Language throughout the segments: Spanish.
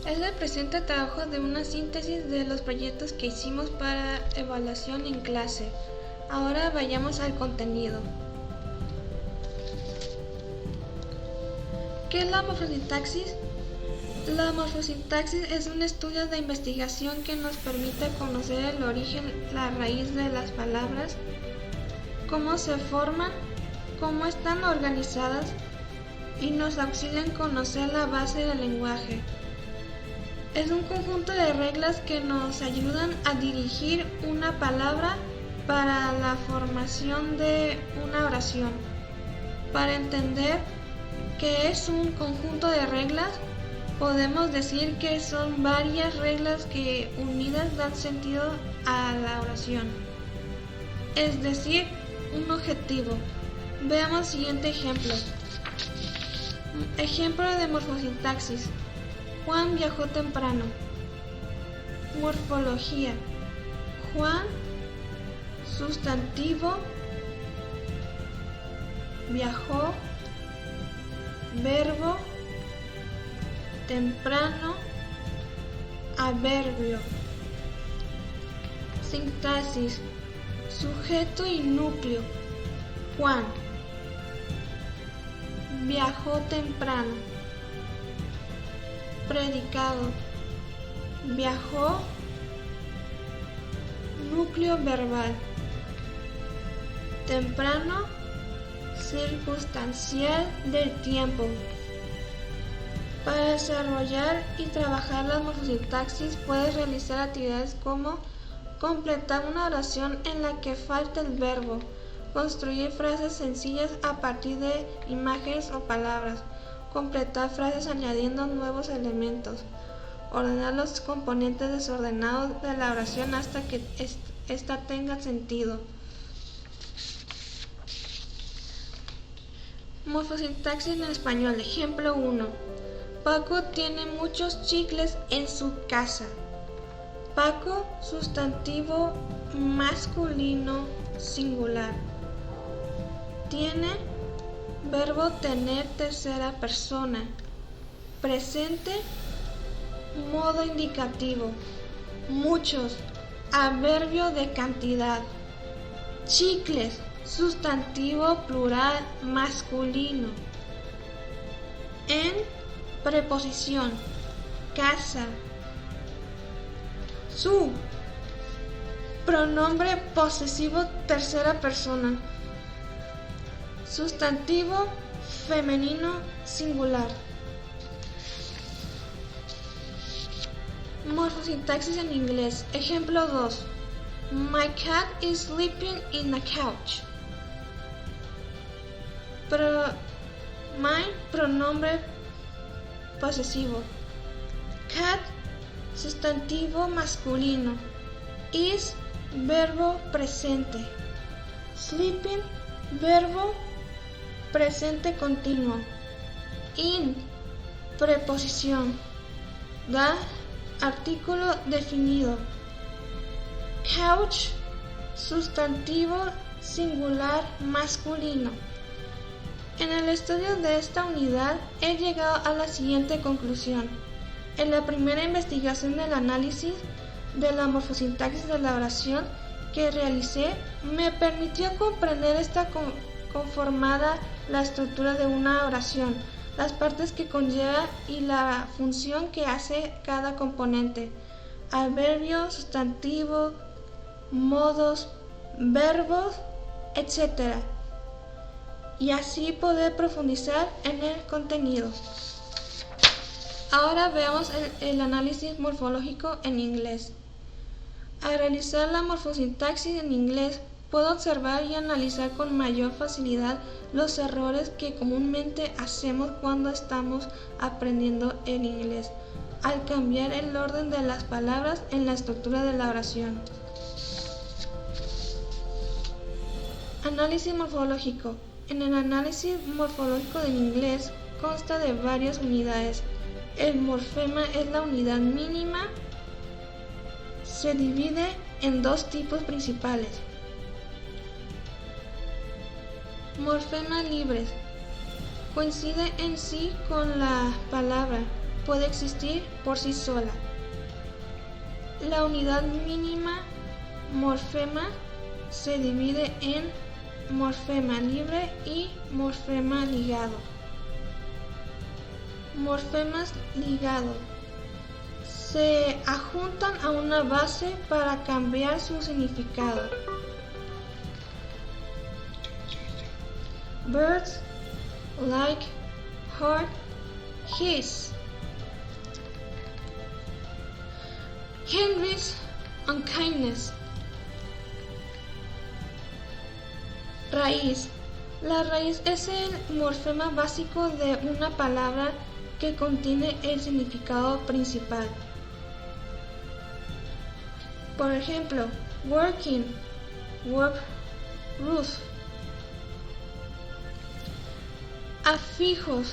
Es el presente trabajo de una síntesis de los proyectos que hicimos para evaluación en clase. Ahora vayamos al contenido. ¿Qué es la morfosintaxis? La morfosintaxis es un estudio de investigación que nos permite conocer el origen, la raíz de las palabras, cómo se forman, cómo están organizadas y nos auxilia en conocer la base del lenguaje. Es un conjunto de reglas que nos ayudan a dirigir una palabra para la formación de una oración. Para entender qué es un conjunto de reglas, podemos decir que son varias reglas que unidas dan sentido a la oración, es decir, un objetivo. Veamos el siguiente ejemplo. Ejemplo de morfosintaxis. Juan viajó temprano. Morfología. Juan, sustantivo, viajó, verbo, temprano, adverbio. Sintaxis. Sujeto y núcleo. Juan viajó temprano. Predicado. Viajó, núcleo verbal. Temprano, circunstancial del tiempo. Para desarrollar y trabajar la morfosintaxis puedes realizar actividades como completar una oración en la que falta el verbo, construir frases sencillas a partir de imágenes o palabras, completar frases añadiendo nuevos elementos, ordenar los componentes desordenados de la oración hasta que ésta tenga sentido. Morfosintaxis en español. Ejemplo 1. Paco tiene muchos chicles en su casa. Paco, sustantivo masculino singular. Tiene, verbo tener tercera persona. Presente, modo indicativo. Muchos, adverbio de cantidad. Chicles, sustantivo plural masculino. En, preposición. Casa. Su, pronombre posesivo tercera persona. Sustantivo femenino singular. Morfosintaxis en inglés. Ejemplo 2. My cat is sleeping in the couch. My, pronombre posesivo. Cat, sustantivo masculino. Is, verbo presente. Sleeping, verbo presente continuo. In, preposición. Da, artículo definido. Couch, sustantivo singular masculino. En el estudio de esta unidad he llegado a la siguiente conclusión. En la primera investigación del análisis de la morfosintaxis de la oración que realicé, me permitió comprender esta conformada la estructura de una oración, las partes que conlleva y la función que hace cada componente, adverbio, sustantivo, modos, verbos, etc. Y así poder profundizar en el contenido. Ahora veamos el análisis morfológico en inglés. Al realizar la morfosintaxis en inglés, puedo observar y analizar con mayor facilidad los errores que comúnmente hacemos cuando estamos aprendiendo el inglés, al cambiar el orden de las palabras en la estructura de la oración. Análisis morfológico. En el análisis morfológico del inglés consta de varias unidades. El morfema es la unidad mínima. Se divide en dos tipos principales. Morfemas libres. Coincide en sí con la palabra, puede existir por sí sola. La unidad mínima morfema se divide en morfema libre y morfema ligado. Morfemas ligados se adjuntan a una base para cambiar su significado. Birds like heart, his. Henry's unkindness. Raíz. La raíz es el morfema básico de una palabra que contiene el significado principal. Por ejemplo, working, work, roof. Afijos,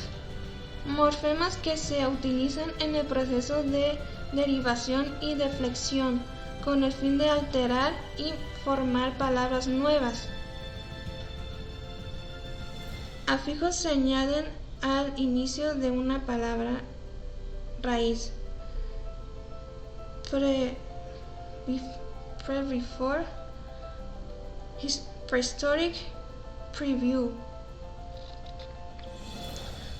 morfemas que se utilizan en el proceso de derivación y de flexión con el fin de alterar y formar palabras nuevas. Afijos se añaden al inicio de una palabra raíz. Before, prehistoric, preview.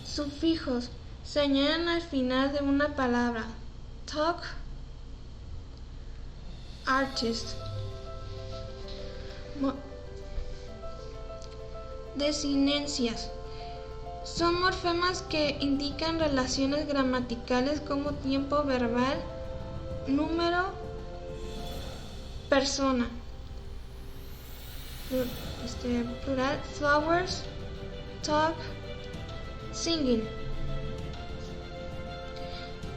Sufijos se añaden al final de una palabra. Talk, artist. Desinencias. Son morfemas que indican relaciones gramaticales como tiempo verbal, número, persona. Plural, flowers, talk, singing.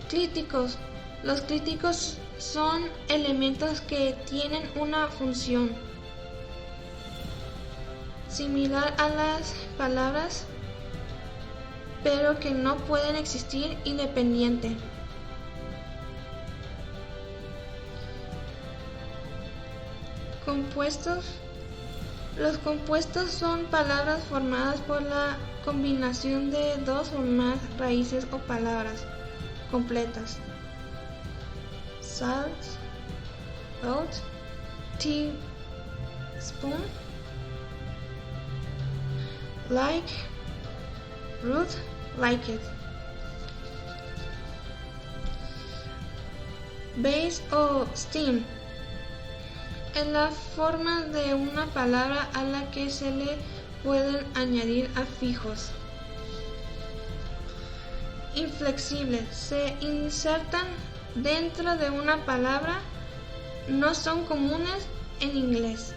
Clíticos. Los clíticos son elementos que tienen una función similar a las palabras, pero que no pueden existir independiente. Compuestos. Los compuestos son palabras formadas por la combinación de dos o más raíces o palabras completas. Salt, salt, teaspoon, like, root, like it. Base o stem es la forma de una palabra a la que se le pueden añadir afijos. Inflexibles se insertan dentro de una palabra, no son comunes en inglés.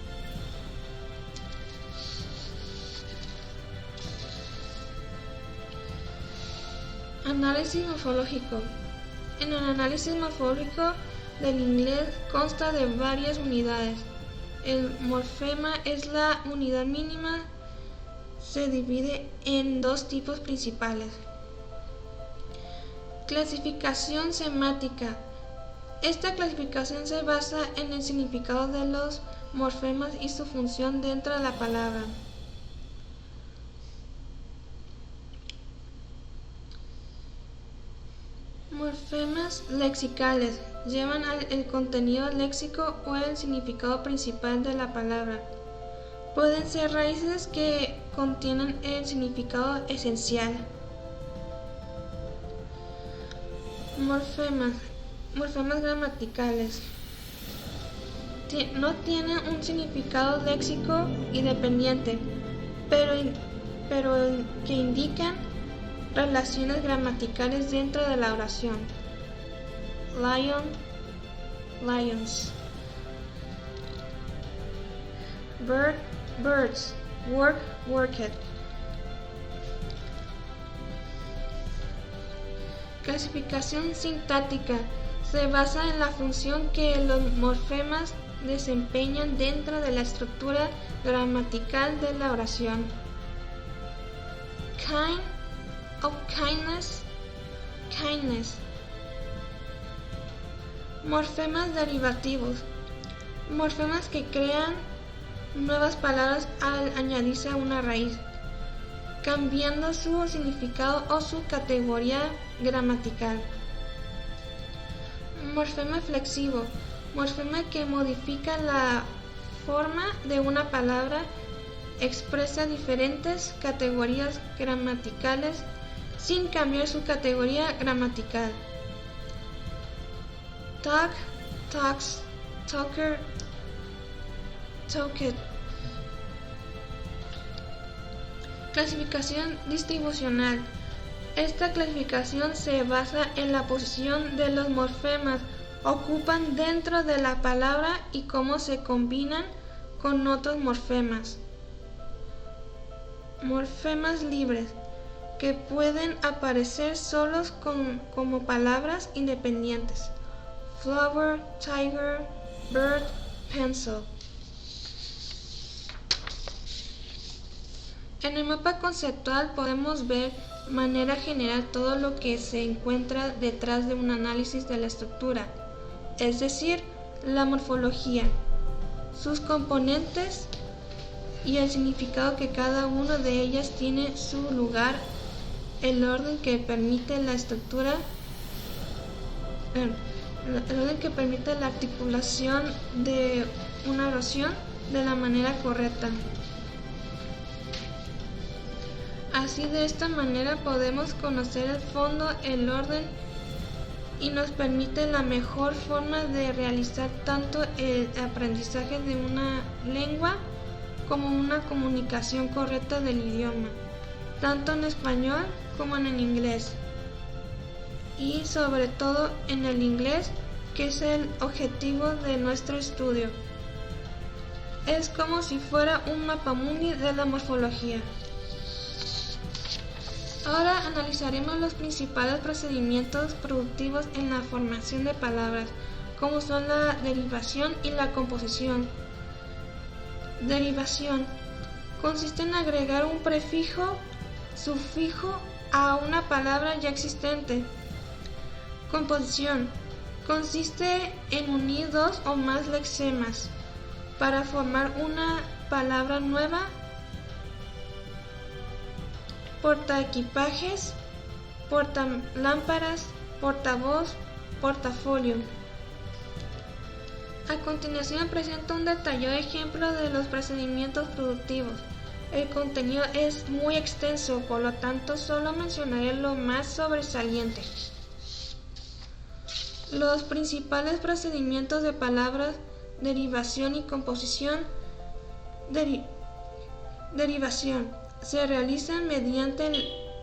Análisis morfológico. En el análisis morfológico del inglés consta de varias unidades. El morfema es la unidad mínima. Se divide en dos tipos principales. Clasificación semántica. Esta clasificación se basa en el significado de los morfemas y su función dentro de la palabra. Morfemas lexicales llevan el contenido léxico o el significado principal de la palabra. Pueden ser raíces que contienen el significado esencial. Morfemas gramaticales. No tienen un significado léxico independiente, pero que indican relaciones gramaticales dentro de la oración. Lion, lions. Bird, birds. Work, worked. Clasificación sintáctica. Se basa en la función que los morfemas desempeñan dentro de la estructura gramatical de la oración. Kind of kindness, kindness. Morfemas derivativos. Morfemas que crean nuevas palabras al añadirse a una raíz. cambiando su significado o su categoría gramatical. Morfema flexivo, morfema que modifica la forma de una palabra, expresa diferentes categorías gramaticales sin cambiar su categoría gramatical. Talk, talks, talker, talked. Clasificación distribucional. Esta clasificación se basa en la posición de los morfemas ocupan dentro de la palabra y cómo se combinan con otros morfemas. Morfemas libres, que pueden aparecer solos como palabras independientes. Flower, tiger, bird, pencil. En el mapa conceptual podemos ver de manera general todo lo que se encuentra detrás de un análisis de la estructura, es decir, la morfología, sus componentes y el significado que cada una de ellas tiene, su lugar, el orden que permite la estructura, el orden que permite la articulación de una oración de la manera correcta. Así, de esta manera podemos conocer el fondo, el orden y nos permite la mejor forma de realizar tanto el aprendizaje de una lengua como una comunicación correcta del idioma, tanto en español como en el inglés, y sobre todo en el inglés, que es el objetivo de nuestro estudio. Es como si fuera un mapamundi de la morfología. Ahora analizaremos los principales procedimientos productivos en la formación de palabras, como son la derivación y la composición. Derivación consiste en agregar un prefijo, sufijo a una palabra ya existente. Composición consiste en unir dos o más lexemas para formar una palabra nueva. Portaequipajes, portalámparas, portavoz, portafolio. A continuación presento un detallado ejemplo de los procedimientos productivos. El contenido es muy extenso, por lo tanto solo mencionaré lo más sobresaliente. Los principales procedimientos de palabras, derivación y composición. Derivación se realizan mediante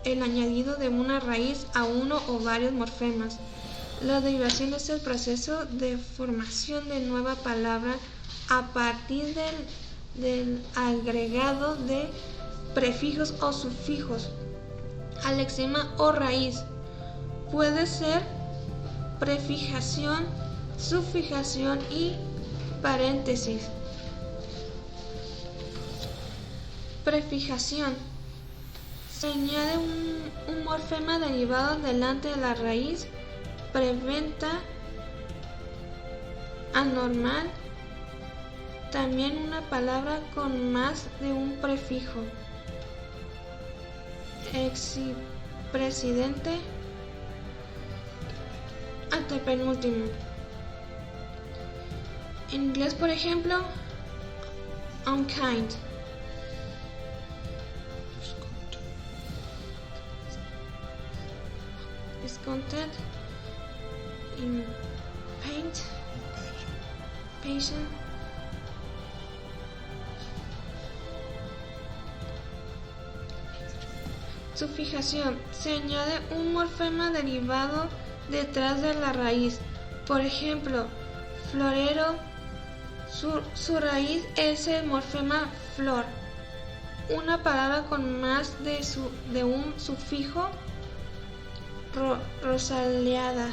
el añadido de una raíz a uno o varios morfemas. La derivación es el proceso de formación de nueva palabra a partir del agregado de prefijos o sufijos al lexema o raíz. Puede ser prefijación, sufijación y paréntesis. Prefijación. Se añade un morfema derivado delante de la raíz. Preventa, anormal. También una palabra con más de un prefijo. Expresidente. Antepenúltimo. En inglés, por ejemplo, unkind. Discontent, impatient, patient. Sufijación. Se añade un morfema derivado detrás de la raíz. Por ejemplo, florero, su raíz es el morfema flor. Una palabra con más de un sufijo. Rosaleada.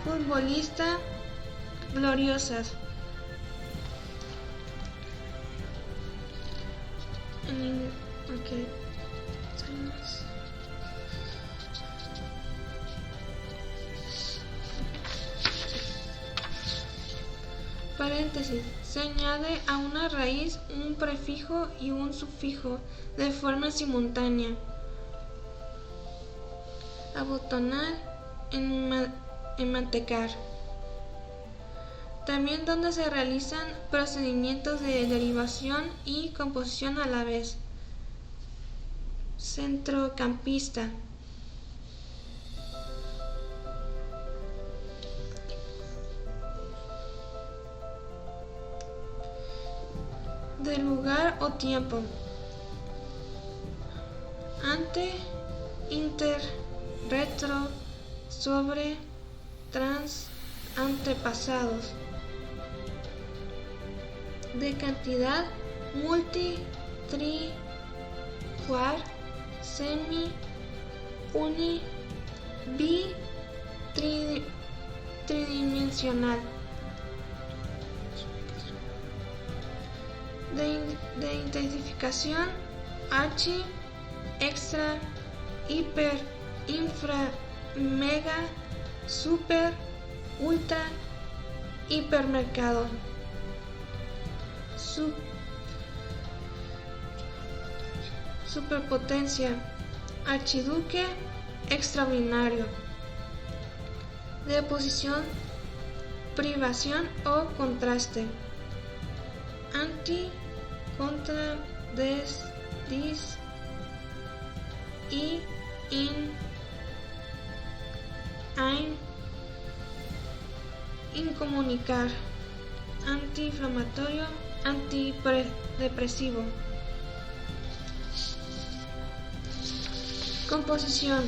Futbolista, gloriosas. Okay. Paréntesis. Se añade a una raíz un prefijo y un sufijo de forma simultánea. Abotonar, enmantecar. También donde se realizan procedimientos de derivación y composición a la vez. Centrocampista. De lugar o tiempo. Ante, inter, retro, sobre, trans, antepasados. De cantidad, multi, tri, quar, semi, uni, bi, tridimensional. De intensificación, archi, extra, hiper, infra, mega, super, ultra, hipermercado. Superpotencia, archiduque, extraordinario. De oposición, privación o contraste. Anti, contra, des, dis, y, in, ein, incomunicar. Antiinflamatorio, antidepresivo. Composición.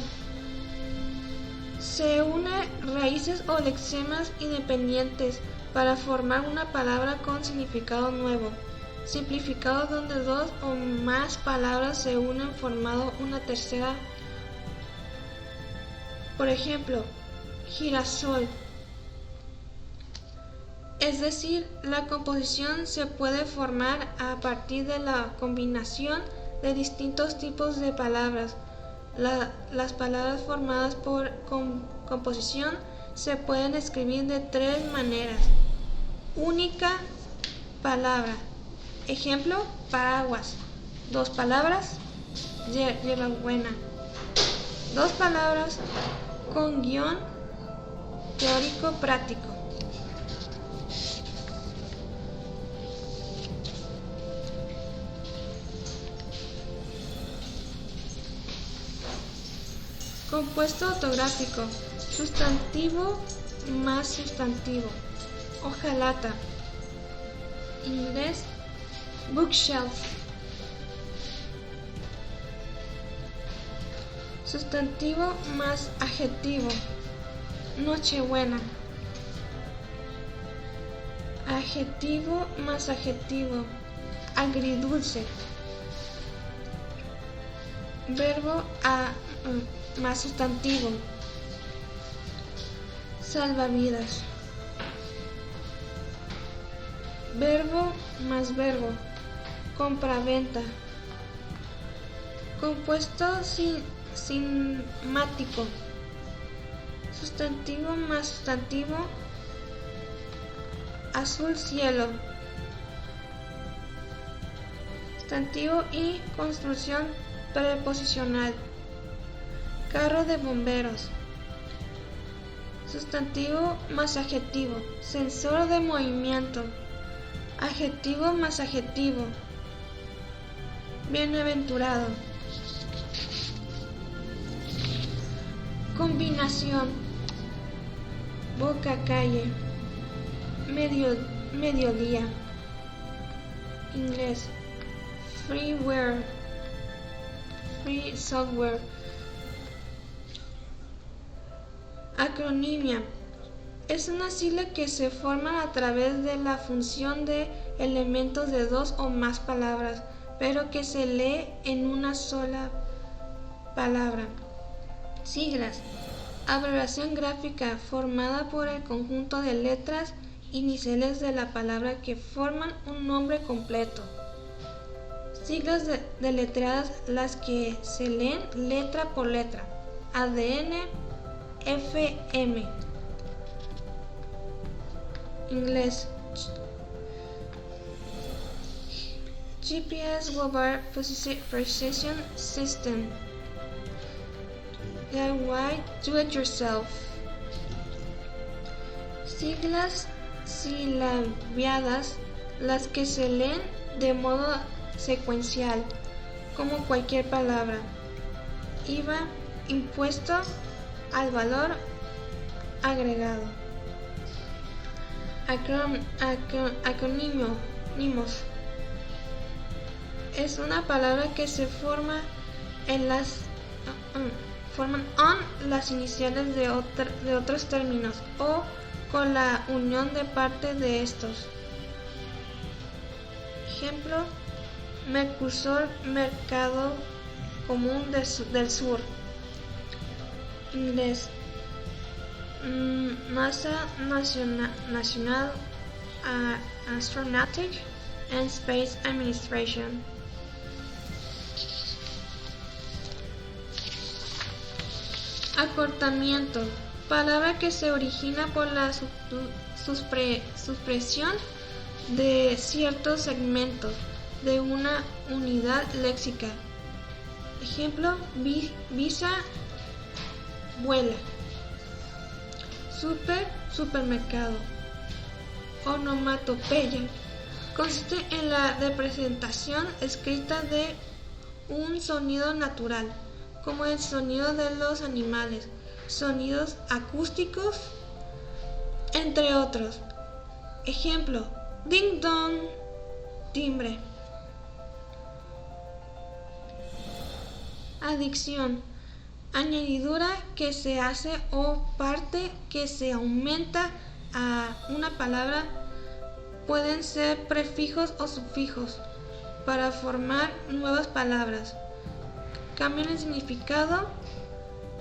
Se une raíces o lexemas independientes para formar una palabra con significado nuevo. Simplificado donde dos o más palabras se unen formando una tercera. Por ejemplo, girasol. Es decir, la composición se puede formar a partir de la combinación de distintos tipos de palabras. Las palabras formadas por composición se pueden escribir de tres maneras. Única palabra. Ejemplo, paraguas. Dos palabras, hierbabuena. Dos palabras con guión teórico práctico. Compuesto ortográfico. Sustantivo más sustantivo. Hojalata. Inglés, bookshelf. Sustantivo más adjetivo. Nochebuena. Adjetivo más adjetivo. Agridulce. Verbo más sustantivo. Salvavidas. Verbo más verbo. Compraventa. Compuesto simático. Sustantivo más sustantivo. Azul cielo. Sustantivo y construcción preposicional. Carro de bomberos. Sustantivo más adjetivo. Sensor de movimiento. Adjetivo más adjetivo. Bienaventurado. Combinación. Boca calle. Mediodía. Inglés. Freeware. Free software. Acronimia. Es una sigla que se forma a través de la función de elementos de dos o más palabras, pero que se lee en una sola palabra. Siglas. Abreviación gráfica formada por el conjunto de letras iniciales de la palabra que forman un nombre completo. Siglas deletreadas, las que se leen letra por letra. ADN, FM. Inglés. GPS Global Precision System. DIY Do-it-yourself. Siglas silabiadas, las que se leen de modo secuencial, como cualquier palabra. IVA, impuesto al valor agregado. Acrónimos. Es una palabra que se forman las iniciales de otros términos o con la unión de parte de estos. Ejemplo: Mercosur, Mercado Común del Sur. Inglés: NASA, National Astronautics and Space Administration. Acortamiento: palabra que se origina por la supresión de ciertos segmentos de una unidad léxica. Ejemplo: visa, vuela. Supermercado. Onomatopeya: consiste en la representación escrita de un sonido natural, como el sonido de los animales, sonidos acústicos, entre otros. Ejemplo: ding dong, timbre. Adición: añadidura que se hace o parte que se aumenta a una palabra. Pueden ser prefijos o sufijos para formar nuevas palabras. Cambian el significado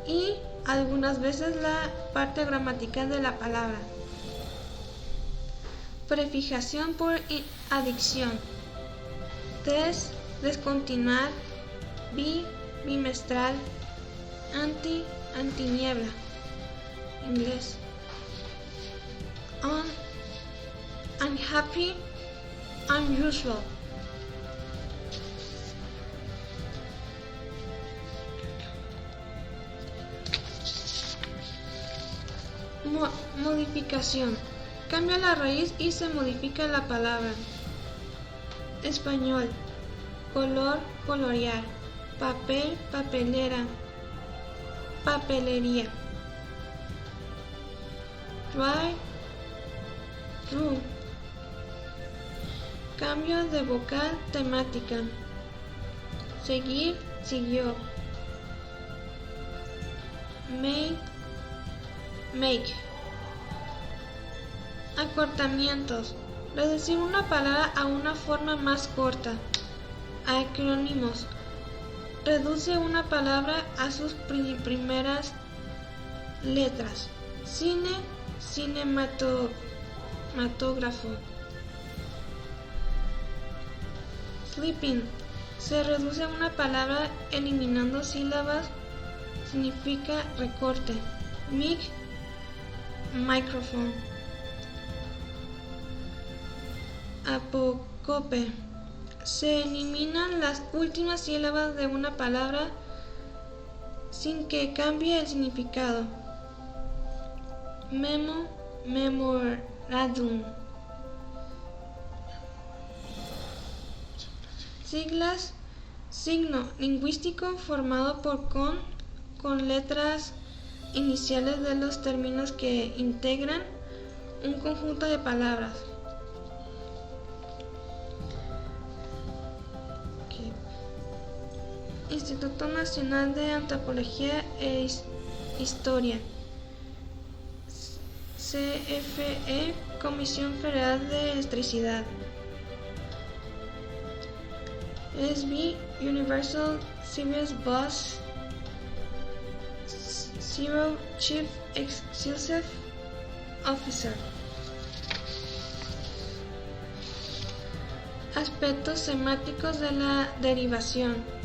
y algunas veces la parte gramatical de la palabra. Prefijación por adición: descontinuar, bimestral, antiniebla. Inglés: unhappy, unusual. Modificación: cambia la raíz y se modifica la palabra. Español: color, colorear. Papel, papelera. Papelería. Dry, drew. Cambio de vocal, temática. Seguir, siguió. Make. Acortamientos: reducir una palabra a una forma más corta. Acrónimos: reduce una palabra a sus primeras letras. Cine, cinematógrafo. Flipping: se reduce una palabra eliminando sílabas, significa recorte. Mic, microphone. Apócope: se eliminan las últimas sílabas de una palabra sin que cambie el significado. Memo, memorándum. Siglas: signo lingüístico formado por con letras iniciales de los términos que integran un conjunto de palabras. Instituto Nacional de Antropología e Historia. CFE, Comisión Federal de Electricidad. SB, Universal Service Bus. Zero, Chief Executive Officer. Aspectos semánticos de la derivación.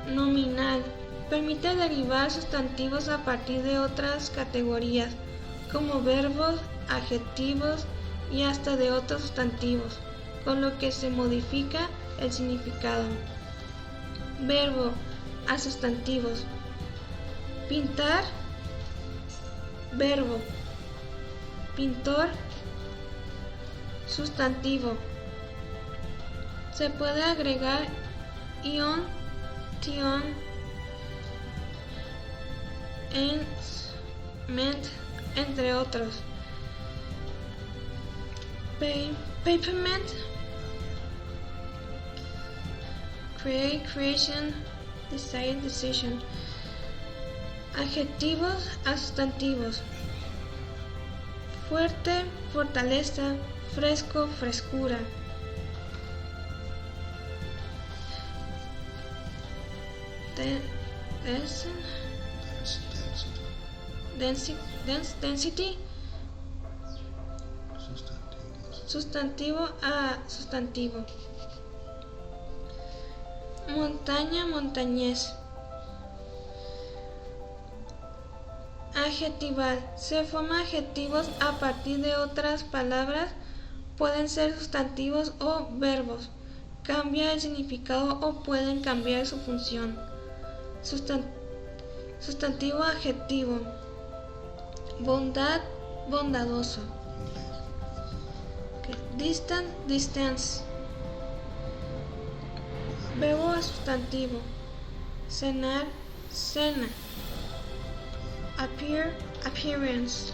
Nominal: permite derivar sustantivos a partir de otras categorías, como verbos, adjetivos y hasta de otros sustantivos. con lo que se modifica el significado. Verbo a sustantivos. Pintar, verbo. Pintor, sustantivo. Se puede agregar ion, tion, ment, entre otros. Pavement, create, creation, decide, decision. Adjetivos a sustantivos. Fuerte, fortaleza, fresco, frescura. Density, sustantivo a sustantivo. Montaña, montañés. Adjetivar. Se forman adjetivos a partir de otras palabras. Pueden ser sustantivos o verbos. Cambia el significado o pueden cambiar su función. Sustantivo adjetivo. Bondad, bondadoso. Distant, distance. Verbo a sustantivo. Cenar, cena. Appear, appearance.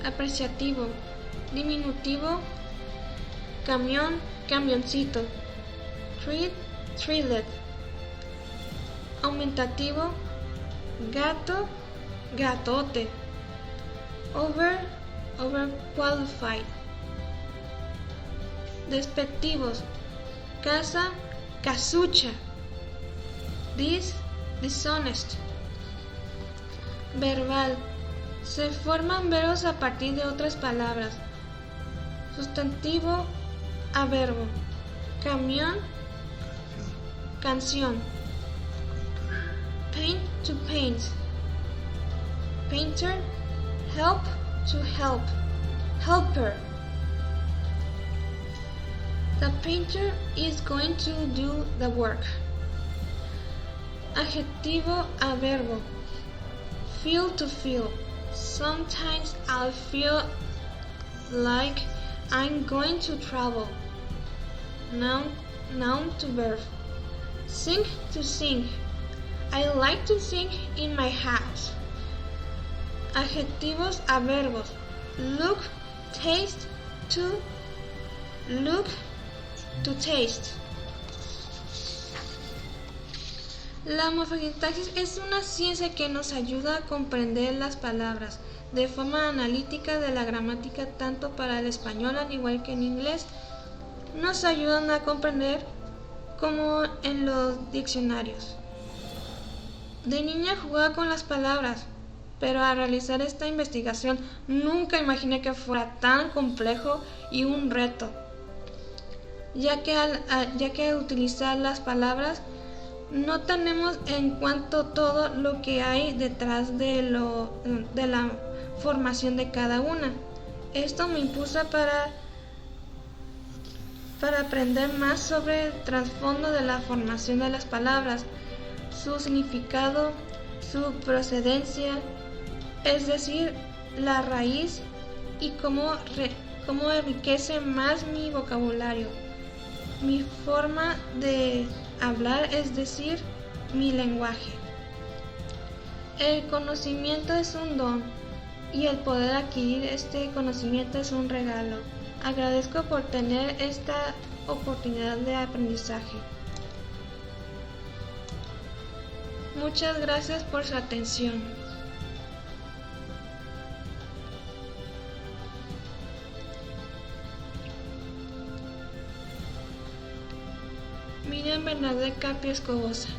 Apreciativo. Diminutivo. Camión, camioncito. Treat, treated. Aumentativo. Gato, gatote. Overqualified. Despectivos. Casa, casucha. Dishonest. Verbal. Se forman verbos a partir de otras palabras. Sustantivo a verbo. Camión, canción. Paint to paint. Painter, help to help. Helper. The painter is going to do the work. Adjetivo a verbo. Feel to feel. Sometimes I feel like I'm going to travel. Noun to verb. Sing to sing. I like to sing in my house. Adjetivos a verbos. Look, taste, to. Look, to taste. La morfosintaxis es una ciencia que nos ayuda a comprender las palabras de forma analítica de la gramática tanto para el español al igual que en inglés. Nos ayudan a comprender como en los diccionarios. De niña jugaba con las palabras, pero al realizar esta investigación nunca imaginé que fuera tan complejo y un reto, ya que al utilizar las palabras no tenemos en cuenta todo lo que hay detrás de la formación de cada una. Esto me impulsa para aprender más sobre el trasfondo de la formación de las palabras, su significado, su procedencia, es decir, la raíz y cómo enriquece más mi vocabulario, mi forma de hablar, es decir, mi lenguaje. El conocimiento es un don y el poder adquirir este conocimiento es un regalo. Agradezco por tener esta oportunidad de aprendizaje. Muchas gracias por su atención. Miriam Bernadette Carpio Escobosa.